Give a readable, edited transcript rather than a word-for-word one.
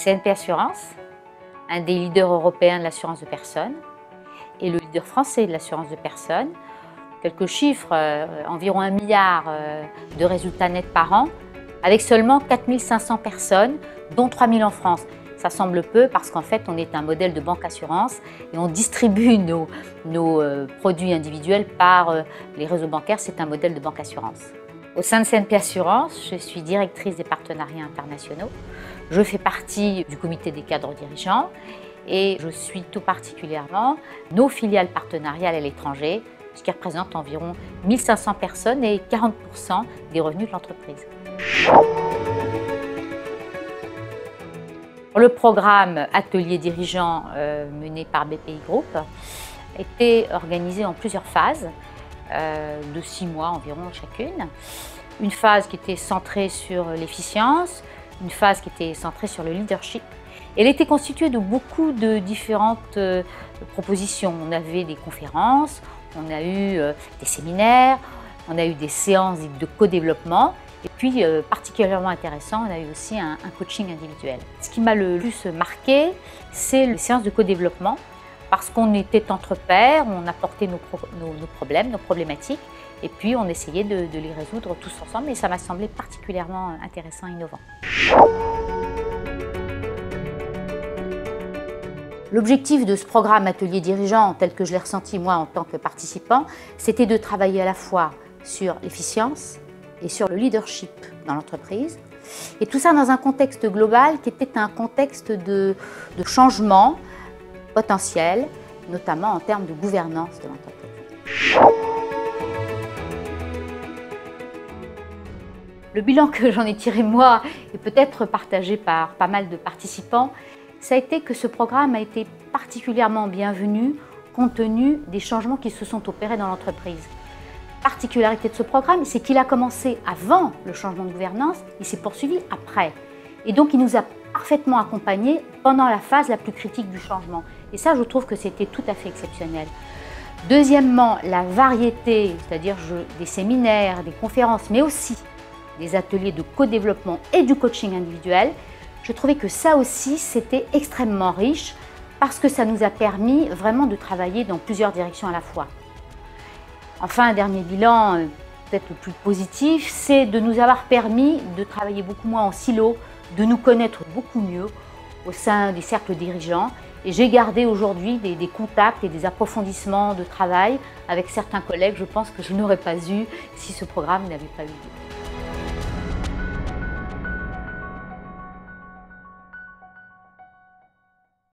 CNP Assurance, un des leaders européens de l'assurance de personnes et le leader français de l'assurance de personnes. Quelques chiffres, environ 1 milliard de résultats nets par an, avec seulement 4 500 personnes, dont 3 000 en France. Ça semble peu parce qu'en fait, on est un modèle de banque assurance et on distribue nos produits individuels par les réseaux bancaires. C'est un modèle de banque assurance. Au sein de CNP Assurance, je suis directrice des partenariats internationaux. Je fais partie du comité des cadres dirigeants et je suis tout particulièrement nos filiales partenariales à l'étranger, ce qui représente environ 1 500 personnes et 40% des revenus de l'entreprise. Le programme Atelier dirigeant mené par BPI Group était organisé en plusieurs phases de 6 mois environ chacune. Une phase qui était centrée sur l'efficience, une phase qui était centrée sur le leadership. Elle était constituée de beaucoup de différentes propositions. On avait des conférences, on a eu des séminaires, on a eu des séances de co-développement. Et puis, particulièrement intéressant, on a eu aussi un coaching individuel. Ce qui m'a le plus marqué, c'est les séances de co-développement, parce qu'on était entre pairs, on apportait nos problèmes, nos problématiques, et puis on essayait de les résoudre tous ensemble, et ça m'a semblé particulièrement intéressant et innovant. L'objectif de ce programme Atelier dirigeant, tel que je l'ai ressenti moi en tant que participant, c'était de travailler à la fois sur l'efficience et sur le leadership dans l'entreprise. Et tout ça dans un contexte global qui était un contexte de changement potentiel, notamment en termes de gouvernance de l'entreprise. Le bilan que j'en ai tiré moi, et peut-être partagé par pas mal de participants, ça a été que ce programme a été particulièrement bienvenu compte tenu des changements qui se sont opérés dans l'entreprise. La particularité de ce programme, c'est qu'il a commencé avant le changement de gouvernance, il s'est poursuivi après. Et donc il nous a parfaitement accompagnés pendant la phase la plus critique du changement. Et ça, je trouve que c'était tout à fait exceptionnel. Deuxièmement, la variété, c'est-à-dire des séminaires, des conférences, mais aussi des ateliers de co-développement et du coaching individuel, je trouvais que ça aussi, c'était extrêmement riche parce que ça nous a permis vraiment de travailler dans plusieurs directions à la fois. Enfin, un dernier bilan, peut-être le plus positif, c'est de nous avoir permis de travailler beaucoup moins en silo, de nous connaître beaucoup mieux au sein des cercles dirigeants. Et j'ai gardé aujourd'hui des contacts et des approfondissements de travail avec certains collègues. Je pense que je n'aurais pas eu si ce programme n'avait pas eu lieu.